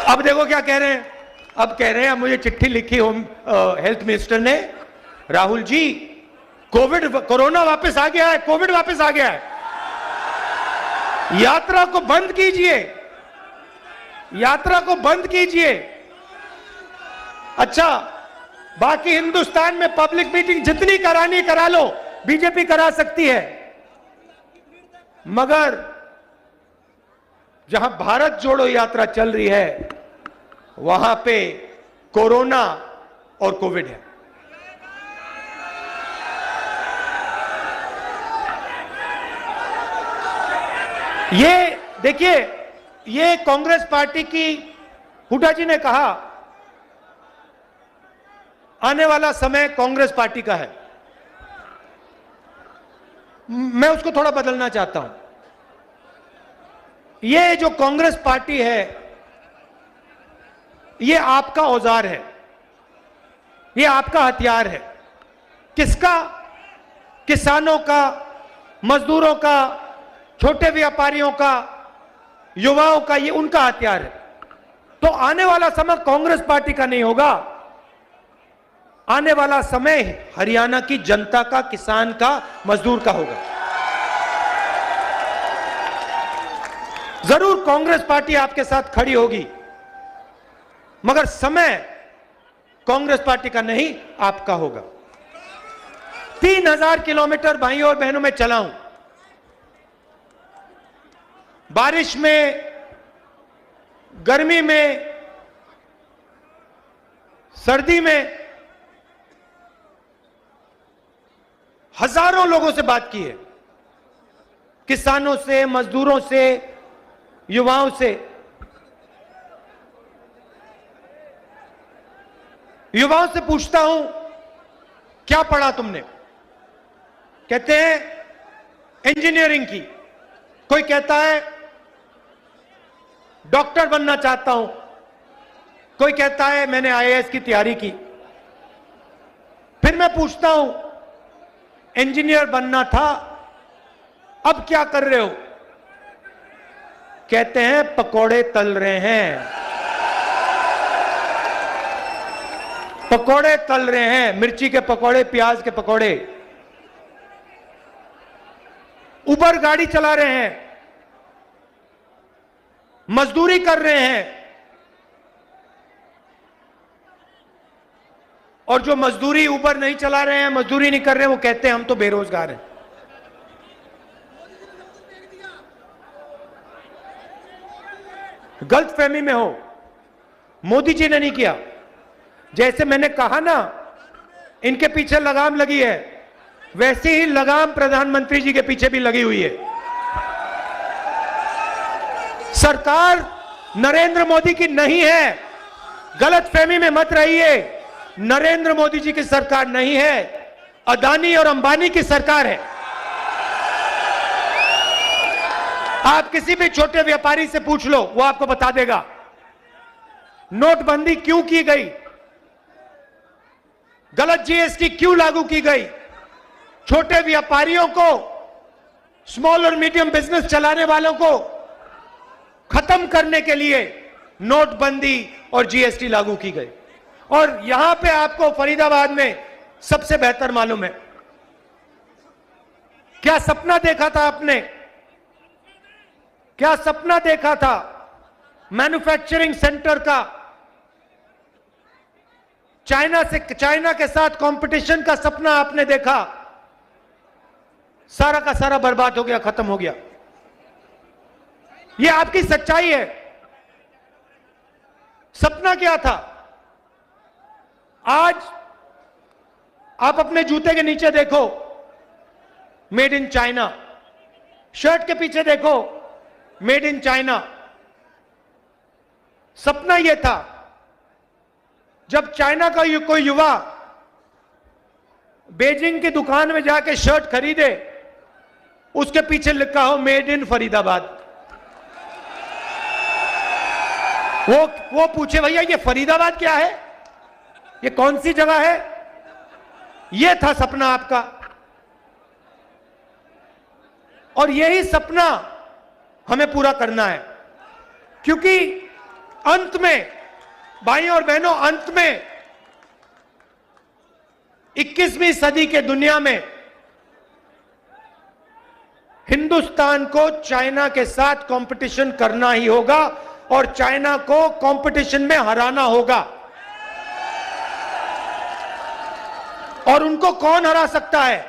अब देखो क्या कह रहे हैं, अब कह रहे हैं, मुझे चिट्ठी लिखी होम हेल्थ मिनिस्टर ने, राहुल जी कोरोना वापस आ गया है, कोविड वापस आ गया है, यात्रा को बंद कीजिए, यात्रा को बंद कीजिए। अच्छा, बाकी हिंदुस्तान में पब्लिक मीटिंग जितनी करानी करा लो, बीजेपी करा सकती है, मगर जहां भारत जोड़ो यात्रा चल रही है वहां पे कोरोना और कोविड है। ये देखिए, ये कांग्रेस पार्टी की, हुड्डा जी ने कहा आने वाला समय कांग्रेस पार्टी का है, मैं उसको थोड़ा बदलना चाहता हूं। ये जो कांग्रेस पार्टी है ये आपका औजार है, ये आपका हथियार है। किसका? किसानों का, मजदूरों का, छोटे व्यापारियों का, युवाओं का, ये उनका हथियार है। तो आने वाला समय कांग्रेस पार्टी का नहीं होगा, आने वाला समय हरियाणा की जनता का, किसान का, मजदूर का होगा। जरूर कांग्रेस पार्टी आपके साथ खड़ी होगी, मगर समय कांग्रेस पार्टी का नहीं, आपका होगा। 3000 किलोमीटर भाइयों और बहनों में चला हूं, बारिश में, गर्मी में, सर्दी में, हजारों लोगों से बात की है, किसानों से, मजदूरों से, युवाओं से। युवाओं से पूछता हूं, क्या पढ़ा तुमने? कहते हैं इंजीनियरिंग की, कोई कहता है डॉक्टर बनना चाहता हूं, कोई कहता है मैंने आईएएस की तैयारी की। फिर मैं पूछता हूं इंजीनियर बनना था, अब क्या कर रहे हो? कहते हैं पकोड़े तल रहे हैं, पकोड़े तल रहे हैं, मिर्ची के पकोड़े, प्याज के पकोड़े। उबर गाड़ी चला रहे हैं, मजदूरी कर रहे हैं, और जो मजदूरी उबर नहीं चला रहे हैं, मजदूरी नहीं कर रहे हैं, वो कहते हैं हम तो बेरोजगार हैं। गलतफहमी में हो, मोदी जी ने नहीं किया। जैसे मैंने कहा ना, इनके पीछे लगाम लगी है, वैसे ही लगाम प्रधानमंत्री जी के पीछे भी लगी हुई है। सरकार नरेंद्र मोदी की नहीं है, गलतफहमी में मत रहिए। नरेंद्र मोदी जी की सरकार नहीं है, अदानी और अंबानी की सरकार है। आप किसी भी छोटे व्यापारी से पूछ लो, वो आपको बता देगा नोटबंदी क्यों की गई, गलत जीएसटी क्यों लागू की गई। छोटे व्यापारियों को, स्मॉल और मीडियम बिजनेस चलाने वालों को खत्म करने के लिए नोटबंदी और जीएसटी लागू की गई। और यहां पे आपको फरीदाबाद में सबसे बेहतर मालूम है, क्या सपना देखा था आपने, क्या सपना देखा था मैन्युफैक्चरिंग सेंटर का, चाइना के साथ कंपटीशन का सपना आपने देखा, सारा का सारा बर्बाद हो गया, खत्म हो गया। यह आपकी सच्चाई है। सपना क्या था? आज आप अपने जूते के नीचे देखो मेड इन चाइना, शर्ट के पीछे देखो मेड इन चाइना। सपना यह था जब चाइना का कोई युवा बेजिंग की दुकान में जाके शर्ट खरीदे, उसके पीछे लिखा हो मेड इन फरीदाबाद। वो पूछे भैया ये फरीदाबाद क्या है, ये कौन सी जगह है? ये था सपना आपका। और यही सपना हमें पूरा करना है, क्योंकि अंत में, भाइयों और बहनों, अंत में 21वीं सदी के दुनिया में हिंदुस्तान को चाइना के साथ कंपटीशन करना ही होगा और चाइना को कंपटीशन में हराना होगा। और उनको कौन हरा सकता है?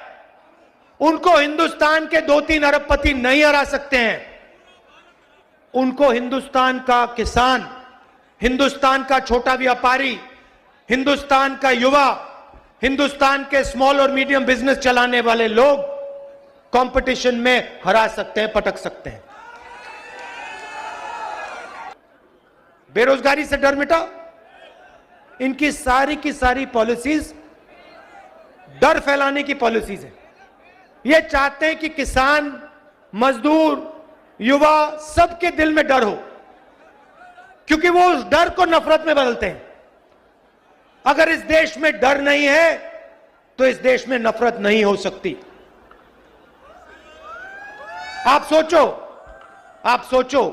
उनको हिंदुस्तान के 2-3 अरबपति नहीं हरा सकते हैं। उनको हिंदुस्तान का किसान, हिंदुस्तान का छोटा व्यापारी, हिंदुस्तान का युवा, हिंदुस्तान के स्मॉल और मीडियम बिजनेस चलाने वाले लोग कंपटीशन में हरा सकते हैं, पटक सकते हैं। बेरोजगारी से डर मिटा। इनकी सारी की सारी पॉलिसीज डर फैलाने की पॉलिसीज है। ये चाहते हैं कि किसान, मजदूर, युवा सबके दिल में डर हो, क्योंकि वो उस डर को नफरत में बदलते हैं। अगर इस देश में डर नहीं है तो इस देश में नफरत नहीं हो सकती। आप सोचो,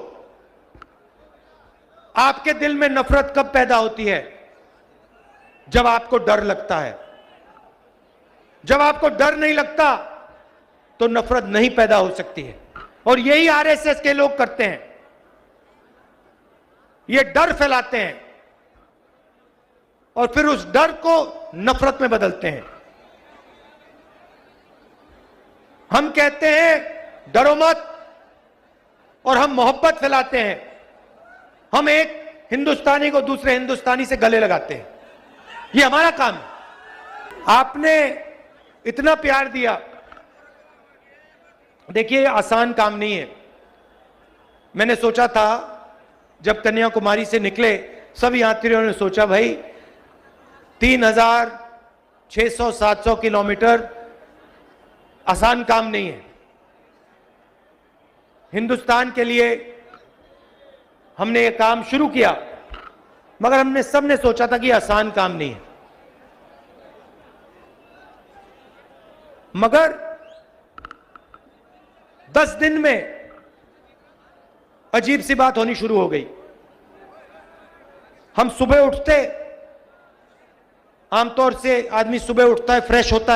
आपके दिल में नफरत कब पैदा होती है? जब आपको डर लगता है। जब आपको डर नहीं लगता तो नफरत नहीं पैदा हो सकती है। और यही आरएसएस के लोग करते हैं। ये डर फैलाते हैं और फिर उस डर को नफरत में बदलते हैं। हम कहते हैं डरो मत, और हम मोहब्बत फैलाते हैं। हम एक हिंदुस्तानी को दूसरे हिंदुस्तानी से गले लगाते हैं। ये हमारा काम है। आपने इतना प्यार दिया। देखिए, ये आसान काम नहीं है। मैंने सोचा था जब कन्याकुमारी से निकले, सब यात्रियों ने सोचा भाई 3600-700 किलोमीटर आसान काम नहीं है। हिंदुस्तान के लिए हमने ये काम शुरू किया, मगर हमने सबने सोचा था कि आसान काम नहीं है। मगर 10 दिन में अजीब सी बात होनी शुरू हो गई। हम सुबह उठते, आमतौर से आदमी सुबह उठता है, फ्रेश होता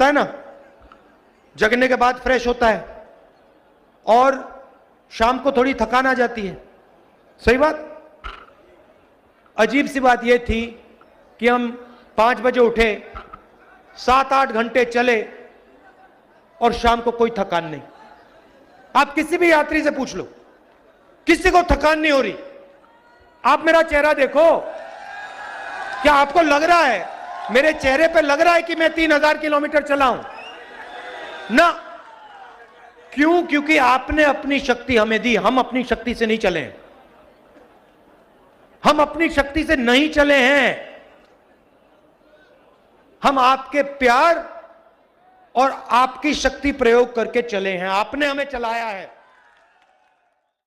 है ना, जगने के बाद फ्रेश होता है, और शाम को थोड़ी थकान आ जाती है। सही बात। अजीब सी बात यह थी कि हम 5 बजे उठे, 7-8 घंटे चले और शाम को कोई थकान नहीं। आप किसी भी यात्री से पूछ लो, किसी को थकान नहीं हो रही। आप मेरा चेहरा देखो, क्या आपको लग रहा है, मेरे चेहरे पे लग रहा है कि मैं 3000 किलोमीटर चला हूं? ना। क्यों? क्योंकि आपने अपनी शक्ति हमें दी। हम अपनी शक्ति से नहीं चले हैं। हम अपनी शक्ति से नहीं चले हैं। हम आपके प्यार और आपकी शक्ति प्रयोग करके चले हैं। आपने हमें चलाया है।